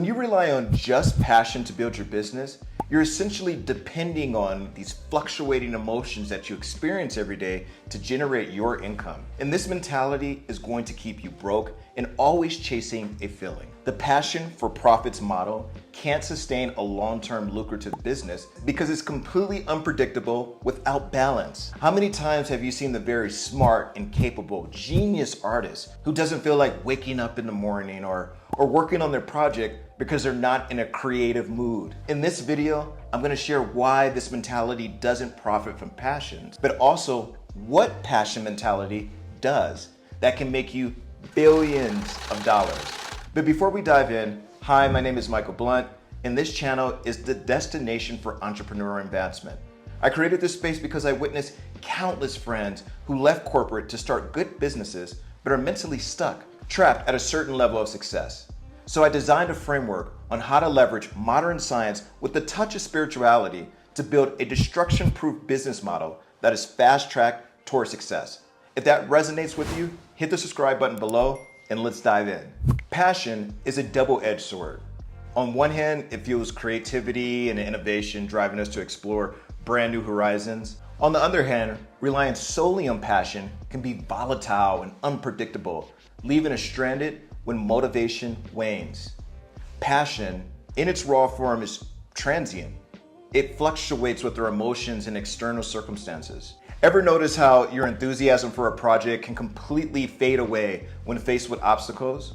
When you rely on just passion to build your business, you're essentially depending on these fluctuating emotions that you experience every day to generate your income. And this mentality is going to keep you broke and always chasing a feeling. The passion for profits model can't sustain a long-term lucrative business because it's completely unpredictable without balance. How many times have you seen the very smart and capable genius artist who doesn't feel like waking up in the morning or working on their project because they're not in a creative mood? In this video, I'm going to share why this mentality doesn't profit from passions, but also what passion mentality does that can make you billions of dollars. But before we dive in, hi, my name is Michael Blunt, and this channel is the destination for entrepreneurial advancement. I created this space because I witnessed countless friends who left corporate to start good businesses, but are mentally stuck, trapped at a certain level of success. So I designed a framework on how to leverage modern science with a touch of spirituality to build a destruction-proof business model that is fast-tracked towards success. If that resonates with you, hit the subscribe button below and let's dive in. Passion is a double-edged sword. On one hand, it fuels creativity and innovation, driving us to explore brand new horizons. On the other hand, relying solely on passion can be volatile and unpredictable, leaving us stranded when motivation wanes. Passion, in its raw form, is transient. It fluctuates with our emotions and external circumstances. Ever notice how your enthusiasm for a project can completely fade away when faced with obstacles?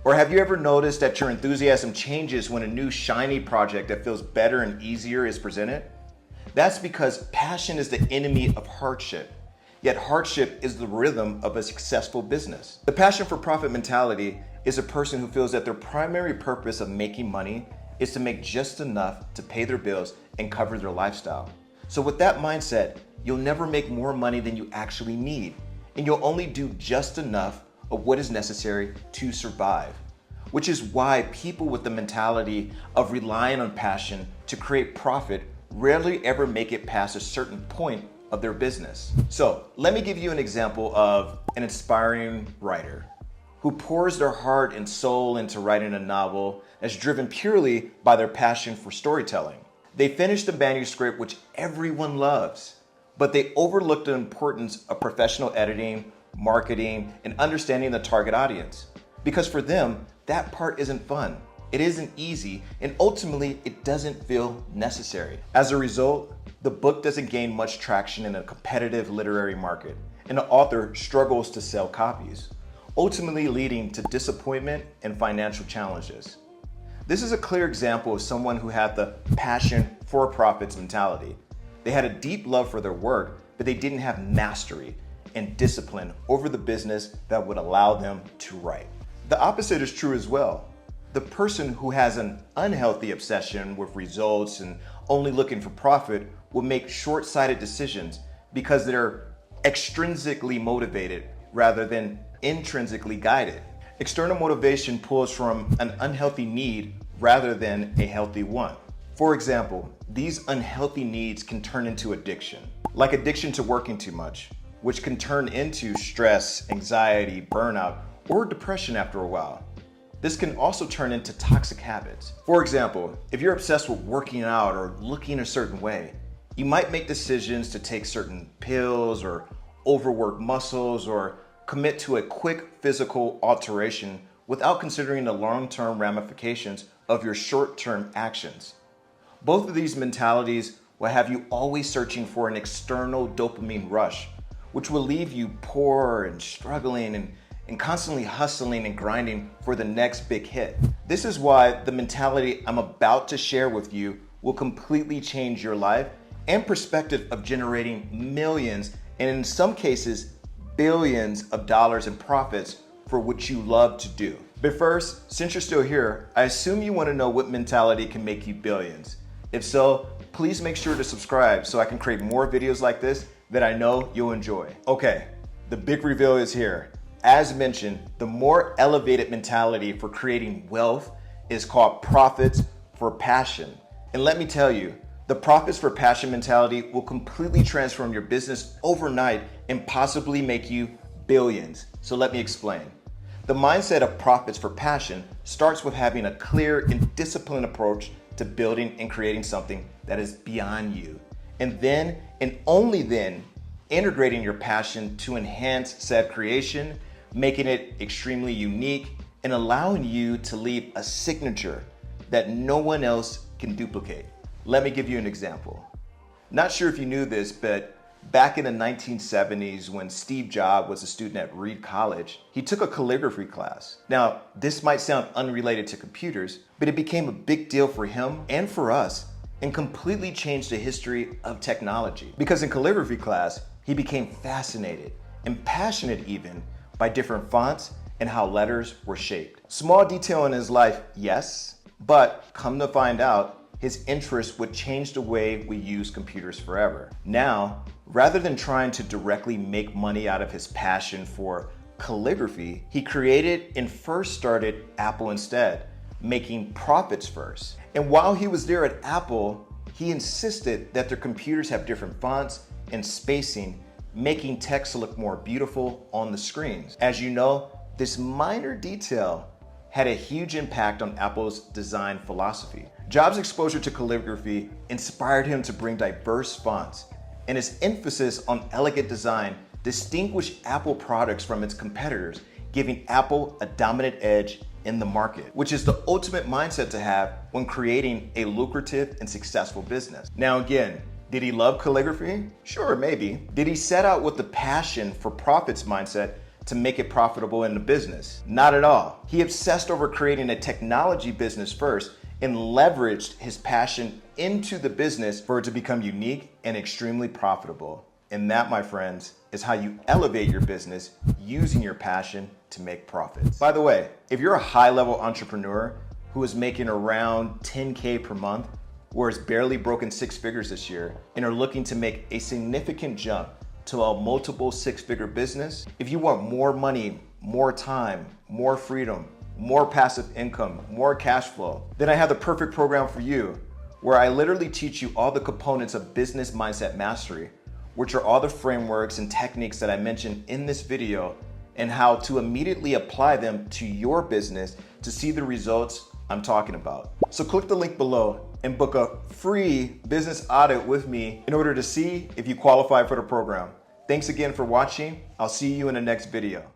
Or have you ever noticed that your enthusiasm changes when a new shiny project that feels better and easier is presented? That's because passion is the enemy of hardship. Yet hardship is the rhythm of a successful business. The passion for profit mentality is a person who feels that their primary purpose of making money is to make just enough to pay their bills and cover their lifestyle. So with that mindset, you'll never make more money than you actually need, and you'll only do just enough of what is necessary to survive. Which is why people with the mentality of relying on passion to create profit rarely ever make it past a certain point of their business. So let me give you an example of an inspiring writer who pours their heart and soul into writing a novel that's driven purely by their passion for storytelling. They finished the manuscript, which everyone loves, but they overlooked the importance of professional editing, marketing, and understanding the target audience. Because for them, that part isn't fun, it isn't easy, and ultimately it doesn't feel necessary. As a result, the book doesn't gain much traction in a competitive literary market, and the author struggles to sell copies, ultimately leading to disappointment and financial challenges. This is a clear example of someone who had the passion for profits mentality. They had a deep love for their work, but they didn't have mastery and discipline over the business that would allow them to write. The opposite is true as well. The person who has an unhealthy obsession with results and only looking for profit will make short-sighted decisions because they're extrinsically motivated rather than intrinsically guided. External motivation pulls from an unhealthy need rather than a healthy one. For example, these unhealthy needs can turn into addiction, like addiction to working too much, which can turn into stress, anxiety, burnout, or depression after a while. This can also turn into toxic habits. For example, if you're obsessed with working out or looking a certain way, you might make decisions to take certain pills or overwork muscles or commit to a quick physical alteration without considering the long-term ramifications of your short-term actions. Both of these mentalities will have you always searching for an external dopamine rush, which will leave you poor and struggling and constantly hustling and grinding for the next big hit. This is why the mentality I'm about to share with you will completely change your life and perspective of generating millions, and in some cases, billions of dollars in profits for what you love to do. But first, since you're still here, I assume you want to know what mentality can make you billions. If so, please make sure to subscribe so I can create more videos like this that I know you'll enjoy. Okay, the big reveal is here. As mentioned, the more elevated mentality for creating wealth is called profits for passion. And let me tell you, the profits for passion mentality will completely transform your business overnight and possibly make you billions. So let me explain. The mindset of profits for passion starts with having a clear and disciplined approach to building and creating something that is beyond you. And then, and only then, integrating your passion to enhance said creation, making it extremely unique, and allowing you to leave a signature that no one else can duplicate. Let me give you an example. Not sure if you knew this, but back in the 1970s when Steve Jobs was a student at Reed College, he took a calligraphy class. Now, this might sound unrelated to computers, but it became a big deal for him and for us and completely changed the history of technology. Because in calligraphy class, he became fascinated and passionate even by different fonts and how letters were shaped. Small detail in his life, yes, but come to find out, his interest would change the way we use computers forever. Now, rather than trying to directly make money out of his passion for calligraphy, he created and first started Apple instead, making profits first. And while he was there at Apple, he insisted that their computers have different fonts and spacing, making text look more beautiful on the screens. As you know, this minor detail had a huge impact on Apple's design philosophy. Jobs' exposure to calligraphy inspired him to bring diverse fonts, and his emphasis on elegant design distinguished Apple products from its competitors, giving Apple a dominant edge in the market, which is the ultimate mindset to have when creating a lucrative and successful business. Now again, did he love calligraphy? Sure, maybe. Did he set out with the passion for profits mindset to make it profitable in the business? Not at all. He obsessed over creating a technology business first and leveraged his passion into the business for it to become unique and extremely profitable. And that, my friends, is how you elevate your business using your passion to make profits. By the way, if you're a high-level entrepreneur who is making around 10K per month, or has barely broken 6 figures this year, and are looking to make a significant jump to a multiple 6-figure business, if you want more money, more time, more freedom, more passive income, more cash flow, then I have the perfect program for you, where I literally teach you all the components of business mindset mastery, which are all the frameworks and techniques that I mentioned in this video, and how to immediately apply them to your business to see the results I'm talking about. So click the link below and book a free business audit with me in order to see if you qualify for the program. Thanks again for watching. I'll see you in the next video.